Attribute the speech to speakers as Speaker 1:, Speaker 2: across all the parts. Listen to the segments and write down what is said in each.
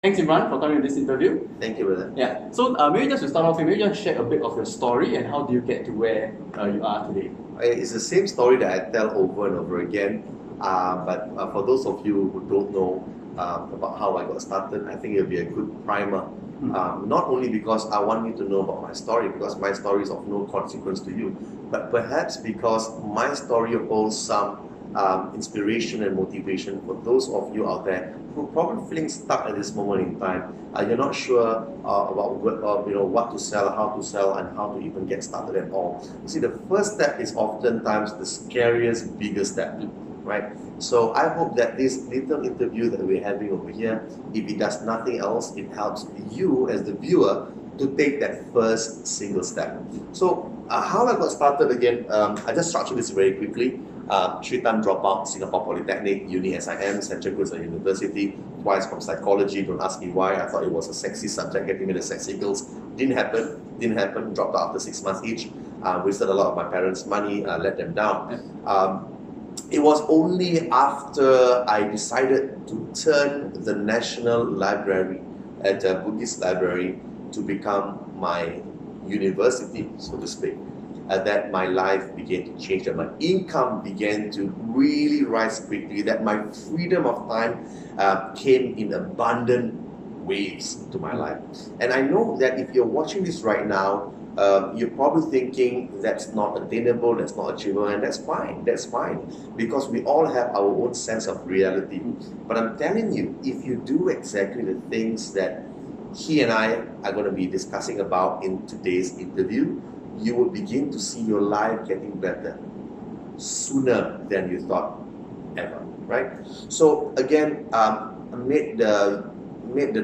Speaker 1: Thanks, Imran, for coming to this interview.
Speaker 2: Thank you, brother.
Speaker 1: Yeah. So maybe just to start off, maybe just share a bit of your story and how do you get to where you are today?
Speaker 2: It's the same story that I tell over and over again. But for those of you who don't know about how I got started, I think it'll be a good primer. Not only because I want you to know about my story, because my story is of no consequence to you, but perhaps because my story holds some inspiration and motivation for those of you out there who are probably feeling stuck at this moment in time. You're not sure about what to sell, how to sell, and how to even get started at all. You see, the first step is oftentimes the scariest, biggest step, right? So I hope that this little interview that we're having over here, if it does nothing else, it helps you as the viewer to take that first single step. So how I got started again, I just structured this very quickly. 3-time dropout, Singapore Polytechnic, Uni SIM, Central Coast University, twice from psychology. Don't ask me why. I thought it was a sexy subject, getting me the sexy girls. Didn't happen, dropped out after 6 months each. Wasted a lot of my parents' money, let them down. It was only after I decided to turn the National Library at Buddhist Library to become my university, so to speak, that my life began to change, that my income began to really rise quickly, that my freedom of time came in abundant waves to my life. And I know that if you're watching this right now, you're probably thinking that's not attainable, that's not achievable, and that's fine, because we all have our own sense of reality. But I'm telling you, if you do exactly the things that he and I are going to be discussing about in today's interview, you will begin to see your life getting better sooner than you thought ever, right? So again, I made the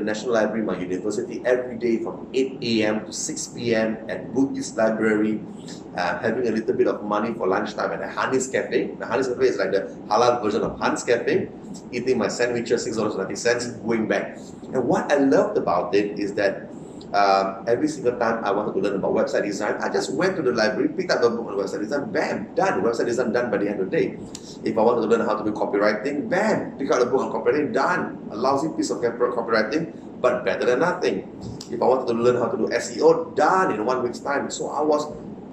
Speaker 2: National Library my university every day from 8 a.m. to 6 p.m. at Buddhist Library, having a little bit of money for lunchtime at the Hanis Cafe. The Hanis Cafe is like the halal version of Hans Cafe, eating my sandwiches, $6.90, going back. And what I loved about it is that every single time I wanted to learn about website design, I just went to the library, picked up a book on website design, bam, done. Website design done by the end of the day. If I wanted to learn how to do copywriting, bam, pick up a book on copywriting, done. A lousy piece of copywriting, but better than nothing. If I wanted to learn how to do SEO, done in 1 week's time. So I was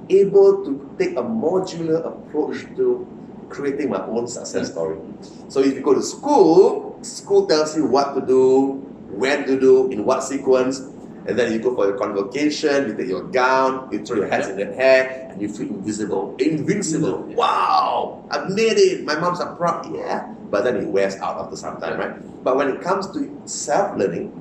Speaker 2: able to take a modular approach to creating my own success story. So if you go to school tells you what to do, when to do, in what sequence. And then you go for your convocation, you take your gown, you throw your hats in the hair, and you feel invincible. Wow, I've made it. My moms are proud. Yeah, but then it wears out after some time, right? But when it comes to self-learning,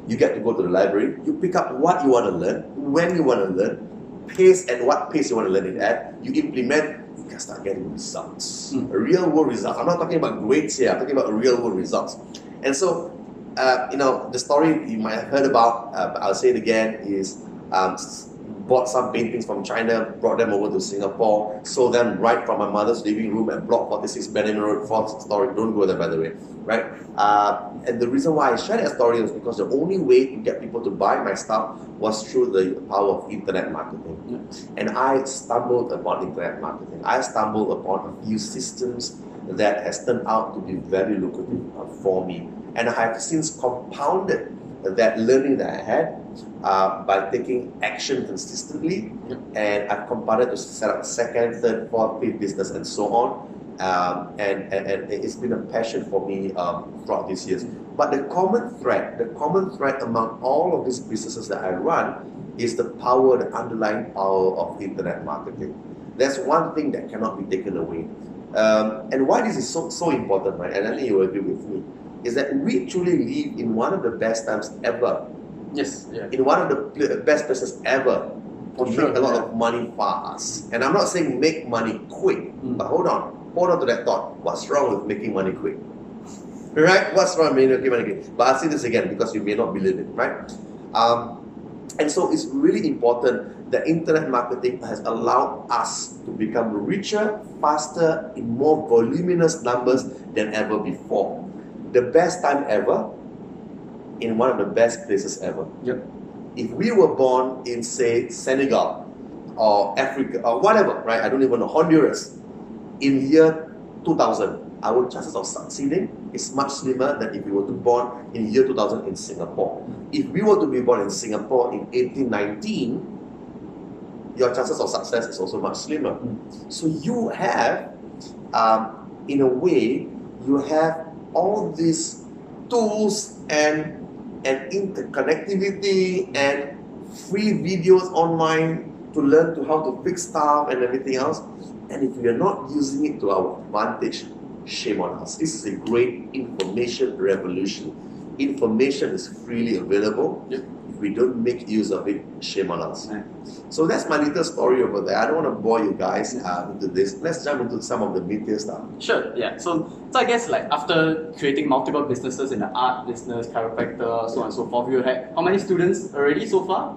Speaker 2: you get to go to the library, you pick up what you want to learn, when you want to learn, pace at what pace you want to learn it at, you implement, you can start getting results. Real world results. I'm not talking about grades here, I'm talking about real world results. And so, the story you might have heard about, but I'll say it again, is bought some paintings from China, brought them over to Singapore, sold them right from my mother's living room at Block 46 Benjamin Road, 4th story. Don't go there, by the way, right? And the reason why I share that story was because the only way to get people to buy my stuff was through the power of internet marketing. And I stumbled upon internet marketing. I stumbled upon a few systems that has turned out to be very lucrative for me. And I have since compounded that learning that I had by taking action consistently. And I've compounded to set up second, third, fourth, fifth business and so on. And it's been a passion for me throughout these years. But the common thread among all of these businesses that I run is the power, the underlying power of internet marketing. That's one thing that cannot be taken away. And why this is so important, right? And I think you will agree with me, is that we truly live in one of the best times ever.
Speaker 1: Yes, yeah.
Speaker 2: In one of the best places ever to make a lot of money fast. And I'm not saying make money quick, but hold on to that thought. What's wrong with making money quick? Right? What's wrong with making money quick? But I'll say this again because you may not believe it, right? And so it's really important that internet marketing has allowed us to become richer, faster, in more voluminous numbers than ever before. The best time ever, in one of the best places ever. If we were born in, say, Senegal or Africa or whatever, right? I don't even know, Honduras, in year 2000, our chances of succeeding is much slimmer than if we were to born in year 2000 in Singapore. If we were to be born in Singapore in 1819, your chances of success is also much slimmer. So you have, in a way, you have all these tools and interconnectivity and free videos online to learn to how to fix stuff and everything else. And if we are not using it to our advantage, shame on us. This is a great information revolution. Information is freely available.
Speaker 1: Yep.
Speaker 2: If we don't make use of it, shame on us.
Speaker 1: Right.
Speaker 2: So that's my little story over there. I don't want to bore you guys into this. Let's jump into some of the meatier stuff.
Speaker 1: Sure, yeah. So I guess like after creating multiple businesses in the art business, chiropractor, so on and so forth, you had how many students already so far?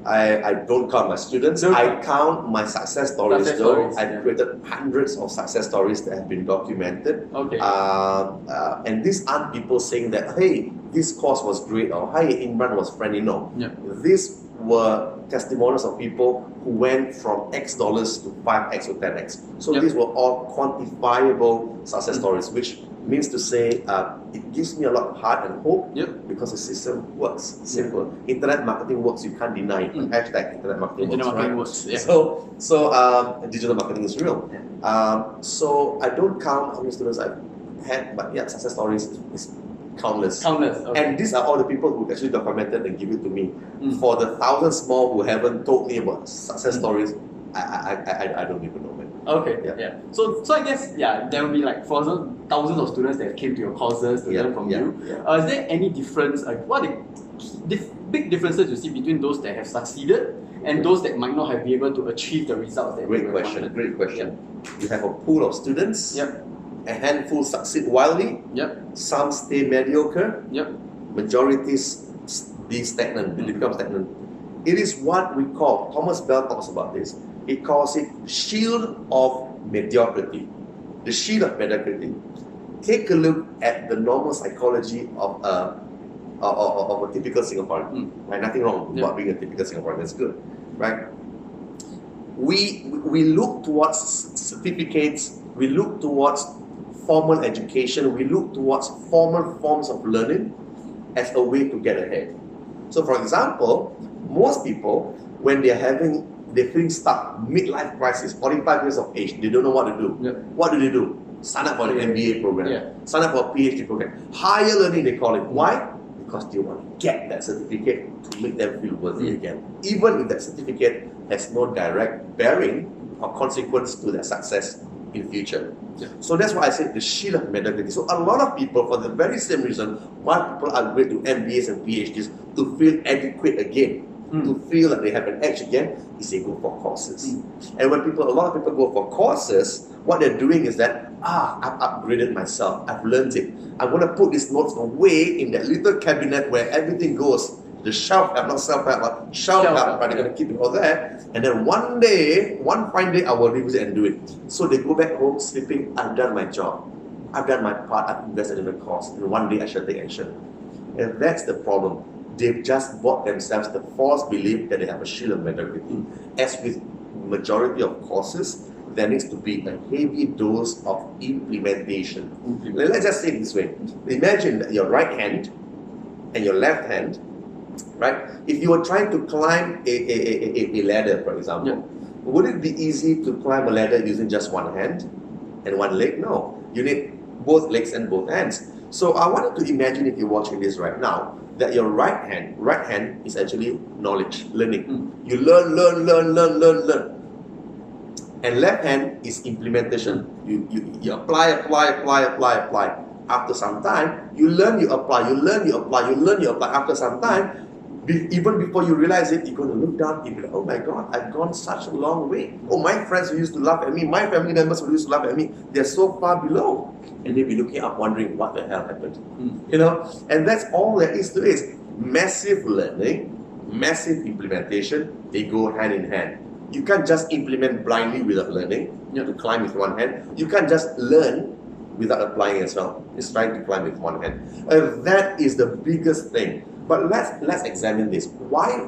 Speaker 2: I don't count my students. I count my success stories though. I've created hundreds of success stories that have been documented.
Speaker 1: Okay.
Speaker 2: And these aren't people saying that, hey, this course was great or hey, Imran was friendly. No.
Speaker 1: Yeah.
Speaker 2: These were testimonials of people who went from X dollars to 5X or 10X. So these were all quantifiable success stories, which means to say it gives me a lot of heart and hope because the system works. Simple. Internet marketing works, you can't deny it. Hashtag internet marketing works.
Speaker 1: Yeah.
Speaker 2: So digital marketing is real. So I don't count how many students I've had, but yeah, success stories is countless.
Speaker 1: Okay.
Speaker 2: And these are all the people who actually documented and give it to me. For the thousands more who haven't told me about success stories, I don't even know, man.
Speaker 1: Okay, yeah. So I guess, there will be like thousands of students that came to your courses to learn from you. Is there any difference, what are the big differences you see between those that have succeeded and those that might not have been able to achieve the results that
Speaker 2: Great question. You have a pool of students. A handful succeed wildly. Some stay mediocre. Majorities be stagnant. They become stagnant. It is what we call, Thomas Bell talks about this, he calls it shield of mediocrity. The shield of mediocrity. Take a look at the normal psychology of a typical Singaporean. Right? Nothing wrong about being a typical Singaporean. That's good. Right? We look towards certificates. We look towards formal education. We look towards formal forms of learning as a way to get ahead. So, for example, most people, when they're feeling stuck, midlife crisis, 45 years of age, they don't know what to do. What do? Sign up for the MBA program, sign up for a PhD program, higher learning they call it. Why? Because they want to get that certificate to make them feel worthy again. Even if that certificate has no direct bearing or consequence to their success in future. So that's why I said the shield of mediocrity. So a lot of people, for the very same reason why people upgrade to MBAs and PhDs, to feel adequate again, to feel that they have an edge again, is they go for courses. And when a lot of people go for courses, what they're doing is that, I've upgraded myself, I've learned it. I'm going to put these notes away in that little cabinet where everything goes. The shelf, not self-help, but shelf-help, but they're going to keep it all there. And then one fine day, I will revisit and do it. So they go back home sleeping, I've done my job. I've done my part, I've invested in the course. And one day I shall take action. And that's the problem. They've just bought themselves the false belief that they have a shield of mediocrity. As with majority of courses, there needs to be a heavy dose of implementation. Let's just say it this way. Imagine that your right hand and your left hand, right? If you were trying to climb a ladder, for example, would it be easy to climb a ladder using just one hand and one leg? No. You need both legs and both hands. So I want you to imagine, if you're watching this right now, that your right hand is actually knowledge, learning. You learn. And left hand is implementation. You apply. After some time, you learn, you apply. After some time, even before you realize it, you're going to look down and be like, oh my God, I've gone such a long way. Oh, my friends who used to laugh at me, my family members who used to laugh at me, they're so far below. And they'll be looking up wondering what the hell happened. You know? And that's all there is to it. Massive learning, massive implementation, they go hand in hand. You can't just implement blindly without learning. You have to climb with one hand. You can't just learn without applying as well. Just trying to climb with one hand. That is the biggest thing. But let's examine this. Why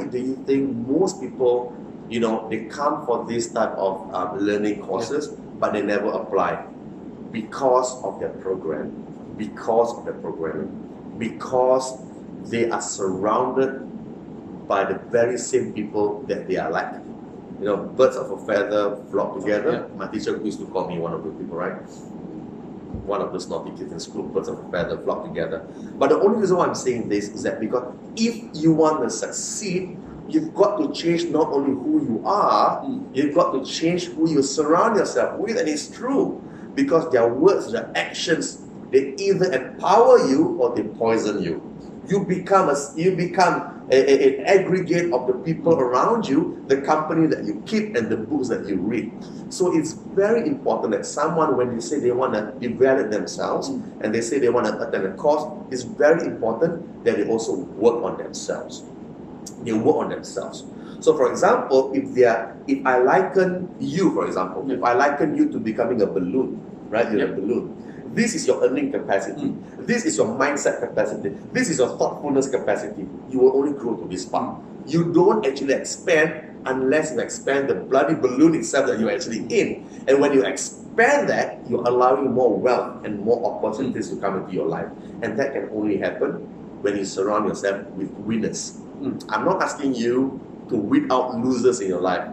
Speaker 2: do you think most people, they come for this type of learning courses, but they never apply? Because of their program. because of the programming, because they are surrounded by the very same people that they are like. You know, birds of a feather flock together. My teacher used to call me one of those people, right? One of those naughty kids in school, birds of a feather flock together. But the only reason why I'm saying this is that because if you want to succeed, you've got to change not only who you are, you've got to change who you surround yourself with, and it's true. Because their words, their actions, they either empower you or they poison you. You become an aggregate of the people around you, the company that you keep, and the books that you read. So it's very important that someone, when they say they want to develop themselves and they say they want to attend a course, it's very important that they also work on themselves. They work on themselves. So, for example, if I liken you, for example, if I liken you to becoming a balloon, right? You're a balloon. This is your earning capacity. This is your mindset capacity. This is your thoughtfulness capacity. You will only grow to this part. You don't actually expand unless you expand the bloody balloon itself that you're actually in. And when you expand that, you're allowing more wealth and more opportunities to come into your life. And that can only happen when you surround yourself with winners. I'm not asking you to weed out losers in your life,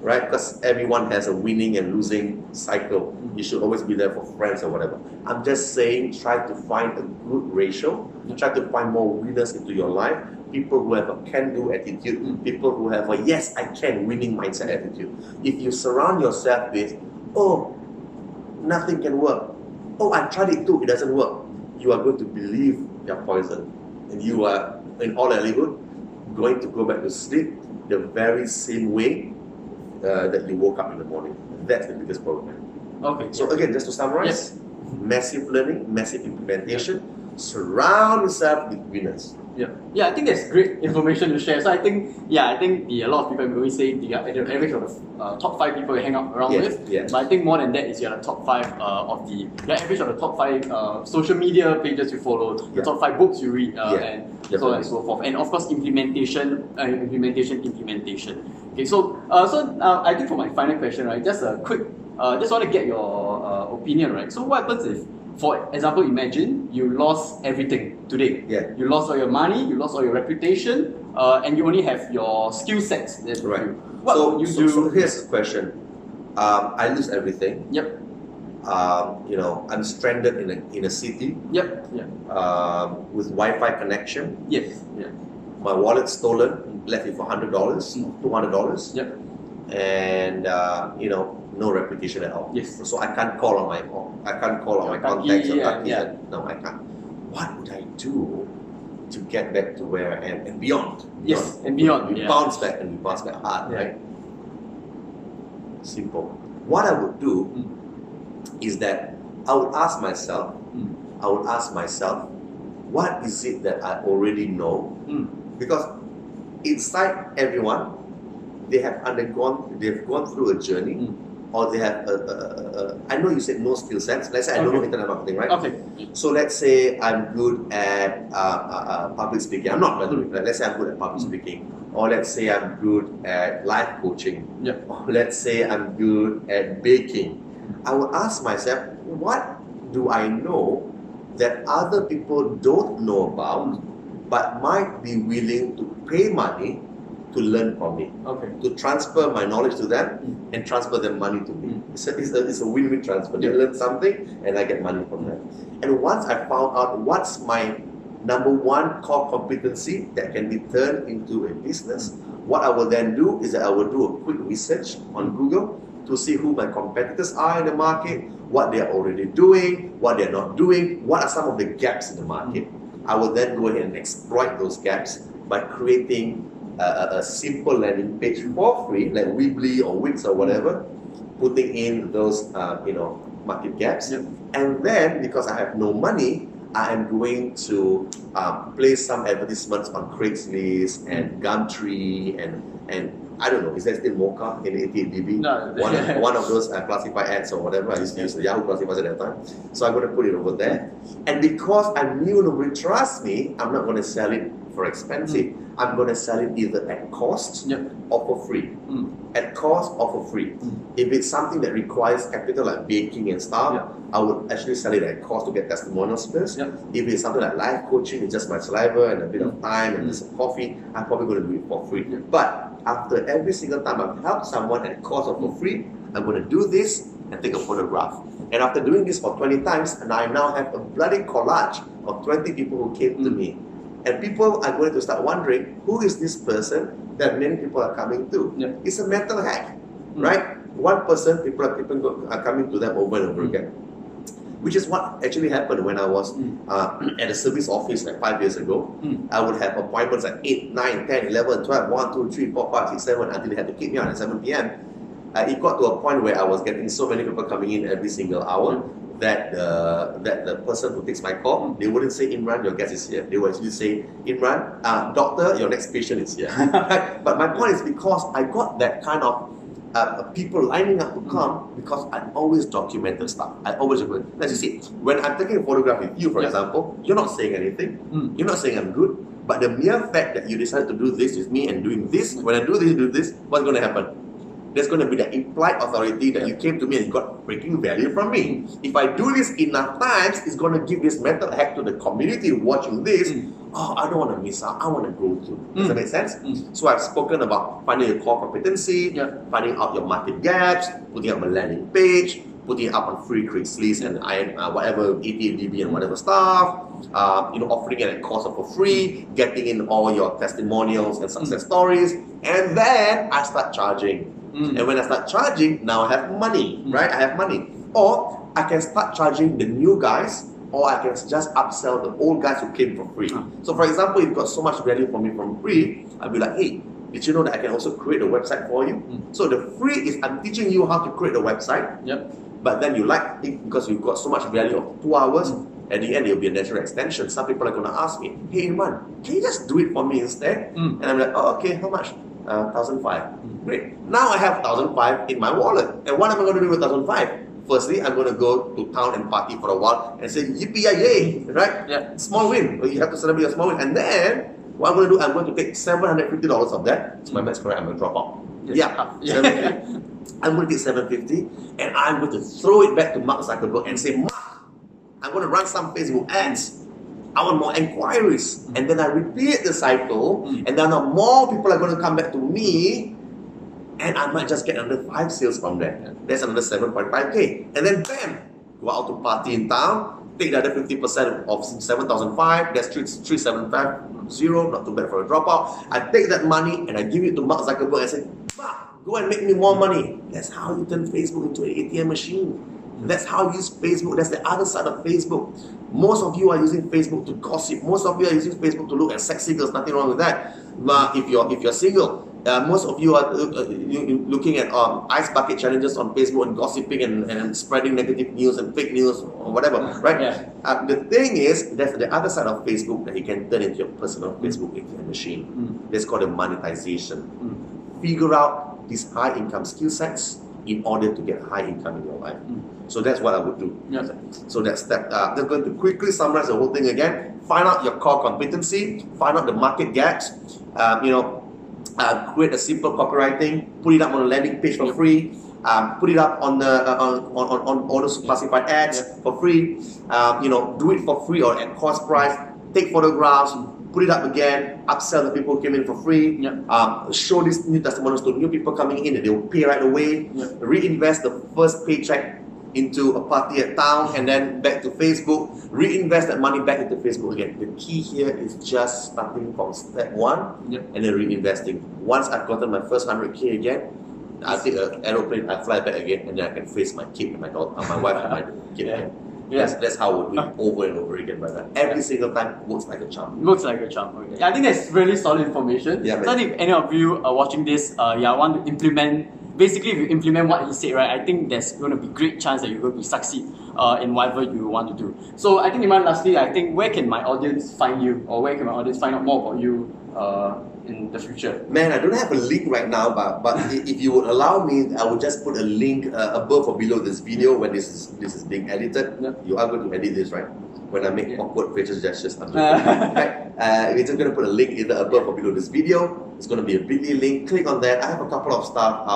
Speaker 2: right? Because everyone has a winning and losing cycle. You should always be there for friends or whatever. I'm just saying, try to find a good ratio. Try to find more winners into your life. People who have a can-do attitude. People who have a yes, I can winning mindset attitude. If you surround yourself with, oh, nothing can work. Oh, I tried it too, it doesn't work. You are going to believe you're poison. And you are, in all likelihood, going to go back to sleep the very same way that you woke up in the morning. That's the biggest problem.
Speaker 1: Okay.
Speaker 2: So again, just to summarize, massive learning, massive implementation, surround yourself with winners.
Speaker 1: Yeah, I think that's great information to share. So I think a lot of people are always say the average of the top 5 people you hang out around with. But I think more than that is you're the top 5 of the average of the top 5 social media pages you follow, the top 5 books you read, and so on and so forth. And of course, implementation. Okay, so I think for my final question, right, just a quick, just want to get your opinion, right? So what happens if, for example, imagine you lost everything today. You lost all your money, you lost all your reputation, and you only have your skill sets.
Speaker 2: Right.
Speaker 1: What would you do?
Speaker 2: So here's the question. I lose everything. You know, I'm stranded in a city. With Wi-Fi connection. My wallet stolen, left with $100, $200. And you know, no reputation at all. So I can't call on my contacts or no, I can't. What would I do to get back to where I am and beyond?
Speaker 1: Beyond.
Speaker 2: We bounce back and we bounce back hard, right? Simple. What I would do is that I would ask myself, what is it that I already know? Because inside everyone, they've gone through a journey, or they have I know you said no skill sets. Let's say I don't know internet marketing, right? So let's say I'm good at public speaking. I'm not, by the way. Let's say I'm good at public speaking. Or let's say I'm good at life coaching. Or let's say I'm good at baking. I will ask myself, what do I know that other people don't know about, but might be willing to pay money to learn from me, to transfer my knowledge to them and transfer their money to me. It's a win-win transfer. They learn something and I get money from them. And once I found out what's my number 1 core competency that can be turned into a business, what I will then do is that I will do a quick research on Google to see who my competitors are in the market, what they are already doing, what they are not doing, what are some of the gaps in the market. I will then go ahead and exploit those gaps by creating a simple landing page for free, like Weebly or Wix or whatever, putting in those market gaps. And then, because I have no money, I am going to place some advertisements on Craigslist and Gumtree and I don't know, is that still Mocha in 88dB?
Speaker 1: No.
Speaker 2: One of those classified ads or whatever. I used to use the Yahoo classifieds at that time. So I'm going to put it over there. And because I knew nobody trusts me, I'm not going to sell it for expensive. I'm going to sell it either at cost or for free. At cost or for free. If it's something that requires capital like baking and stuff, I would actually sell it at cost to get testimonials first. If it's something like life coaching, it's just my saliva and a bit of time and just some coffee, I'm probably going to do it for free. But after every single time I've helped someone at cost or for free, I'm going to do this and take a photograph. And after doing this for 20 times, and I now have a bloody collage of 20 people who came to me. And people are going to start wondering, who is this person that many people are coming to? It's a mental hack, right? One person, people are coming to them over and over again. Which is what actually happened when I was at a service office like 5 years ago. I would have appointments at 8, 9, 10, 11, 12, 1, 2, 3, 4, 5, 6, 7 until they had to keep me on at 7 p.m. It got to a point where I was getting so many people coming in every single hour that the person who takes my call, they wouldn't say, Imran, your guest is here. They would actually say, Imran, doctor, your next patient is here. But my point is because I got that kind of people lining up to come because I always documented stuff. I always document. Let's just see, when I'm taking a photograph with you, for example, you're not saying anything. You're not saying I'm good. But the mere fact that you decided to do this with me and doing this, when I do this, what's going to happen? There's going to be that implied authority that you came to me and you got freaking value from me. If I do this enough times, it's going to give this mental hack to the community watching this. Oh, I don't want to miss out. I want to grow too. Does that make sense? So I've spoken about finding your core competency, finding out your market gaps, putting up a landing page, putting it up on free Craigslist and whatever 88dB and whatever stuff. Offering it at cost or for free, getting in all your testimonials and success stories, and then I start charging. And when I start charging, now I have money, right? I have money. Or I can start charging the new guys, or I can just upsell the old guys who came for free. So for example, if you've got so much value from me from free, I'll be like, hey, did you know that I can also create a website for you? So the free is I'm teaching you how to create a website, but then you like it because you've got so much value of 2 hours. At the end, it will be a natural extension. Some people are going to ask me, hey, Imran, can you just do it for me instead? And I'm like, oh, okay, how much? 1,005. Great. Now I have 1,005 in my wallet. And what am I going to do with 1,005? Firstly, I'm going to go to town and party for a while and say, yippee-yay, right? Small win. You have to celebrate a small win. And then, what I'm going to do, I'm going to take $750 of that. It's my math's correct, I'm going to drop out. I'm going to take $750 and I'm going to throw it back to Marc Zuckerberg and say, Marc, I'm going to run some Facebook ads. I want more inquiries. And then I repeat the cycle, and then more people are going to come back to me, and I might just get another 5 sales from there. That's another 7.5k. And then bam, go out to party in town, take the other 50% of 7,005, that's 3,750, not too bad for a dropout. I take that money and I give it to Marc Zuckerberg and say, Marc, go and make me more money. That's how you turn Facebook into an ATM machine. That's how you use Facebook. That's the other side of Facebook. Most of you are using Facebook to gossip. Most of you are using Facebook to look at sexy girls. Nothing wrong with that. But if you're single, most of you are looking at ice bucket challenges on Facebook and gossiping and spreading negative news and fake news or whatever, right? The thing is, that's the other side of Facebook that you can turn into your personal Facebook ATM machine. That's called a monetization. Figure out these high income skill sets in order to get high income in your life. So that's what I would do. So that's that. Just going to quickly summarize the whole thing again. Find out your core competency. Find out the market gaps. Create a simple copywriting. Put it up on a landing page for free. Put it up on the on all those classified ads for free. Do it for free or at cost price. Take photographs. Put it up again, upsell the people who came in for free, show these new testimonials to new people coming in and they will pay right away, reinvest the first paycheck into a party at town and then back to Facebook, reinvest that money back into Facebook again. The key here is just starting from step 1 and then reinvesting. Once I've gotten my first 100k again, I'll take an aeroplane, I fly back again and then I can face my kid and my daughter, my wife and my kid again. That's how we do it over and over again, brother. Every single time works like a charm.
Speaker 1: Works like a charm. Okay. I think that's really solid information. So if any of you are watching this, want to implement basically, if you implement what he said, right, I think there's going to be great chance that you're going to succeed in whatever you want to do. So I think, Imran, lastly, I think where can my audience find you, or where can my audience find out more about you in the future?
Speaker 2: Man, I don't have a link right now, but if you would allow me, I would just put a link above or below this video when this is being edited.
Speaker 1: Yeah.
Speaker 2: You are going to edit this, right? When I make awkward facial gestures, I'm we're just going to put a link either above or below this video. It's going to be a bit.ly link. Click on that. I have a couple of stuff.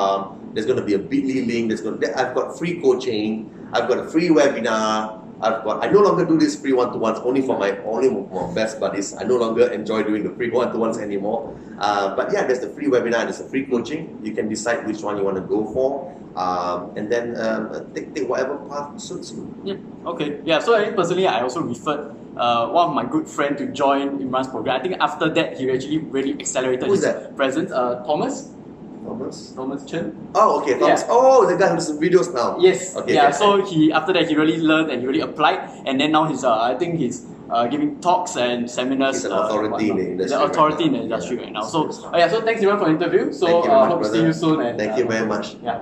Speaker 2: There's going to be a bit.ly link. I've got free coaching. I've got a free webinar. I no longer do these free one-to-ones only for my best buddies. I no longer enjoy doing the free one-to-ones anymore. But yeah, there's the free webinar, there's the free coaching. You can decide which one you want to go for, and then take whatever path suits you.
Speaker 1: Yeah. Okay. Yeah. So personally, I also referred one of my good friends to join Imran's program. I think after that, he actually really accelerated his presence. Thomas Chen.
Speaker 2: Oh, okay. Thomas. Yeah. Oh, the guy who does videos now.
Speaker 1: Yes.
Speaker 2: Okay.
Speaker 1: Yeah. So after that he really learned and he really applied, and then now he's I think he's giving talks and seminars.
Speaker 2: He's an authority in the industry.
Speaker 1: The authority in the industry right now. So so thanks everyone for the interview. So
Speaker 2: Thank you very much,
Speaker 1: hope to see you soon. And
Speaker 2: thank you very much.
Speaker 1: Yeah.